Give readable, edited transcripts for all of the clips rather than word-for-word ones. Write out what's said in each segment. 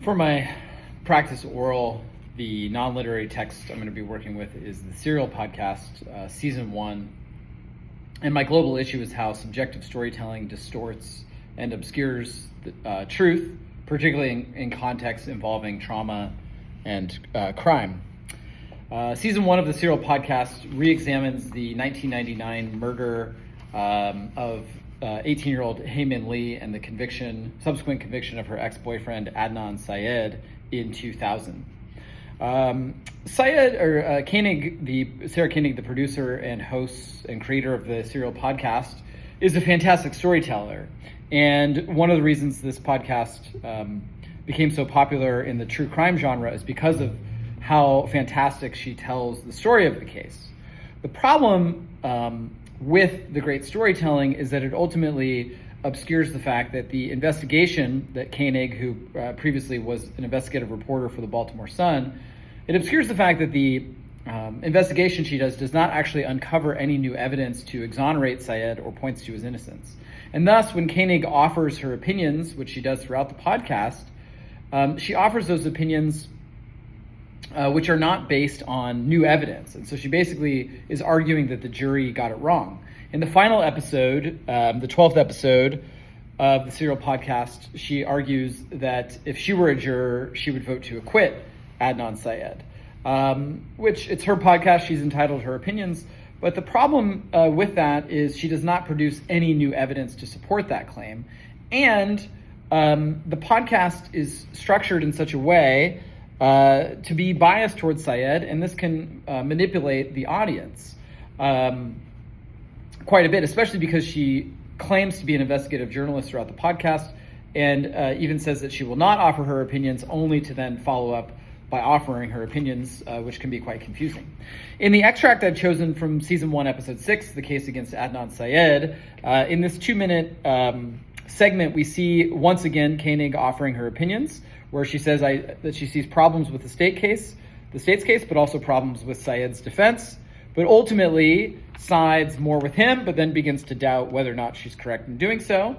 For my practice oral, the non-literary text I'm going to be working with is the Serial Podcast, Season 1. And my global issue is how subjective storytelling distorts and obscures the truth, particularly in contexts involving trauma and crime. Season 1 of the Serial Podcast re-examines the 1999 murder of 18-year-old Hae Min Lee and the subsequent conviction of her ex-boyfriend Adnan Syed in 2000. Sarah Koenig, the producer and host and creator of the Serial Podcast, is a fantastic storyteller. And one of the reasons this podcast became so popular in the true crime genre is because of how fantastic she tells the story of the case. The problem with the great storytelling is that it ultimately obscures the fact that the investigation that Koenig, who previously was an investigative reporter for the Baltimore Sun, it obscures the fact that the investigation she does not actually uncover any new evidence to exonerate Syed or points to his innocence. And thus, when Koenig offers her opinions, which she does throughout the podcast, she offers those opinions which are not based on new evidence. And so she basically is arguing that the jury got it wrong. In the final episode, the 12th episode of the Serial Podcast, she argues that if she were a juror, she would vote to acquit Adnan Syed, which it's her podcast, she's entitled to her opinions. But the problem with that is she does not produce any new evidence to support that claim. And the podcast is structured in such a way to be biased towards Syed, and this can manipulate the audience quite a bit, especially because she claims to be an investigative journalist throughout the podcast and even says that she will not offer her opinions, only to then follow up by offering her opinions, which can be quite confusing. In the extract I've chosen from Season 1, Episode 6, the case against Adnan Syed, in this 2-minute segment, we see once again Koenig offering her opinions, where she says that she sees problems with the state's case, but also problems with Syed's defense, but ultimately sides more with him, but then begins to doubt whether or not she's correct in doing so.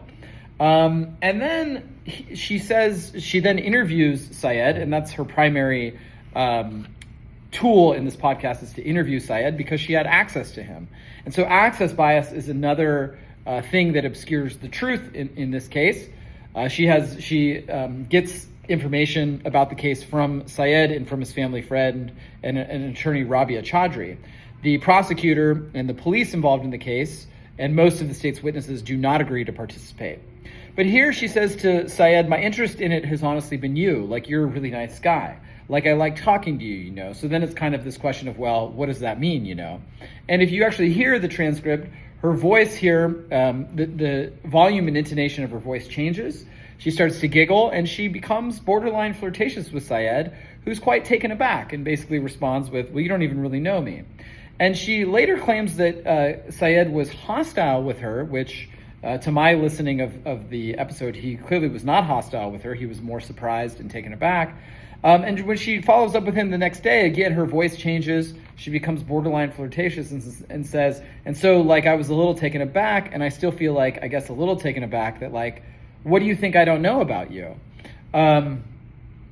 And then she then interviews Syed, and that's her primary tool in this podcast, is to interview Syed because she had access to him. And so access bias is another thing that obscures the truth in this case. She gets information about the case from Syed and from his family friend and an attorney, Rabia Chaudhry. The prosecutor and the police involved in the case and most of the state's witnesses do not agree to participate. But here she says to Syed, my interest in it has honestly been you. Like, you're a really nice guy. Like, I like talking to you, you know. So then it's kind of this question of, well, what does that mean, you know? And if you actually hear the transcript, her voice here, the volume and intonation of her voice changes. She starts to giggle, and she becomes borderline flirtatious with Syed, who's quite taken aback and basically responds with, well, you don't even really know me. And she later claims that Syed was hostile with her, which to my listening of the episode, he clearly was not hostile with her. He was more surprised and taken aback. And when she follows up with him the next day, again, her voice changes. She becomes borderline flirtatious and says, and so, like, I was a little taken aback, and I still feel like, I guess, a little taken aback that, like, what do you think I don't know about you? And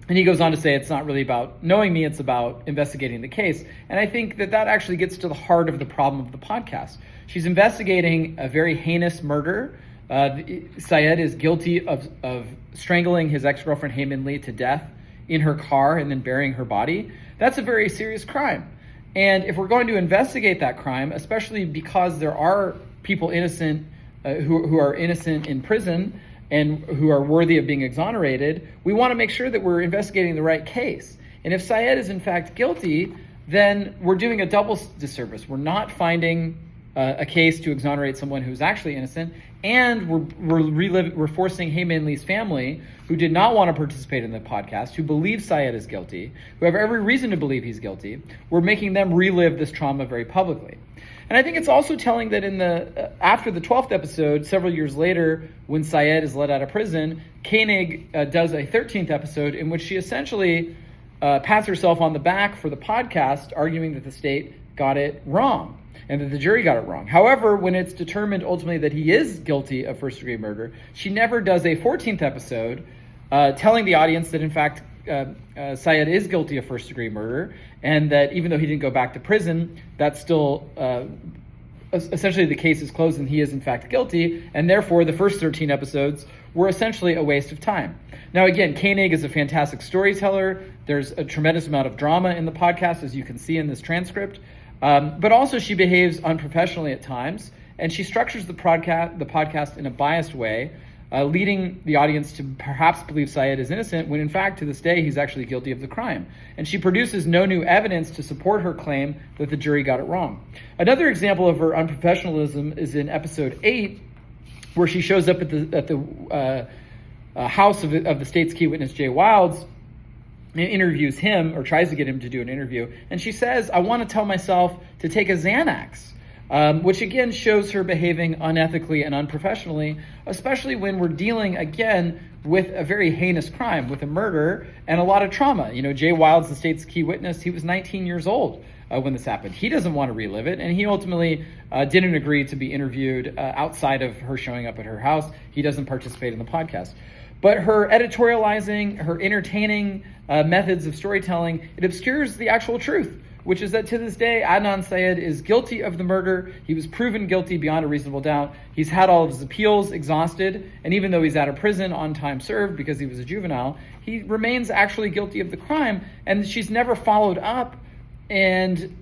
he goes on to say it's not really about knowing me, it's about investigating the case. And I think that actually gets to the heart of the problem of the podcast. She's investigating a very heinous murder. Syed is guilty of strangling his ex-girlfriend Hae Min Lee to death in her car and then burying her body. That's a very serious crime. And if we're going to investigate that crime, especially because there are people innocent who are innocent in prison and who are worthy of being exonerated, we want to make sure that we're investigating the right case. And if Syed is in fact guilty, then we're doing a double disservice. We're not finding a case to exonerate someone who's actually innocent, and we're forcing Hae Min Lee's family, who did not want to participate in the podcast, who believe Syed is guilty, who have every reason to believe he's guilty, we're making them relive this trauma very publicly. And I think it's also telling that after the 12th episode, several years later, when Syed is let out of prison, Koenig does a 13th episode in which she essentially pats herself on the back for the podcast, arguing that the state got it wrong and that the jury got it wrong. However, when it's determined ultimately that he is guilty of first-degree murder, she never does a 14th episode telling the audience that in fact Syed is guilty of first-degree murder, and that even though he didn't go back to prison, that's still essentially the case is closed and he is in fact guilty, and therefore the first 13 episodes were essentially a waste of time. Now again, Koenig is a fantastic storyteller. There's a tremendous amount of drama in the podcast, as you can see in this transcript, but also she behaves unprofessionally at times, and she structures the podcast in a biased way, leading the audience to perhaps believe Syed is innocent when in fact to this day he's actually guilty of the crime. And she produces no new evidence to support her claim that the jury got it wrong. Another example of her unprofessionalism is in episode 8, where she shows up at the house of the state's key witness, Jay Wilds, and interviews him, or tries to get him to do an interview. And she says, "I want to tell myself to take a Xanax." Which again shows her behaving unethically and unprofessionally, especially when we're dealing again with a very heinous crime, with a murder and a lot of trauma. Jay Wilds, the state's key witness, he was 19 years old when this happened. He doesn't want to relive it, and he ultimately didn't agree to be interviewed outside of her showing up at her house. He doesn't participate in the podcast. But her editorializing, her entertaining methods of storytelling, it obscures the actual truth, which is that to this day, Adnan Syed is guilty of the murder. He was proven guilty beyond a reasonable doubt. He's had all of his appeals exhausted, and even though he's out of prison on time served because he was a juvenile, he remains actually guilty of the crime, and she's never followed up and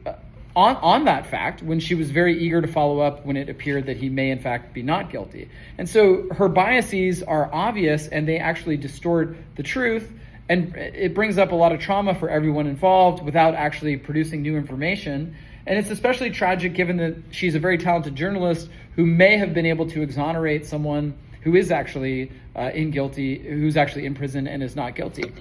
on that fact when she was very eager to follow up when it appeared that he may in fact be not guilty. And so her biases are obvious, and they actually distort the truth, and it brings up a lot of trauma for everyone involved without actually producing new information. And it's especially tragic given that she's a very talented journalist who may have been able to exonerate someone who is actually who's actually in prison and is not guilty.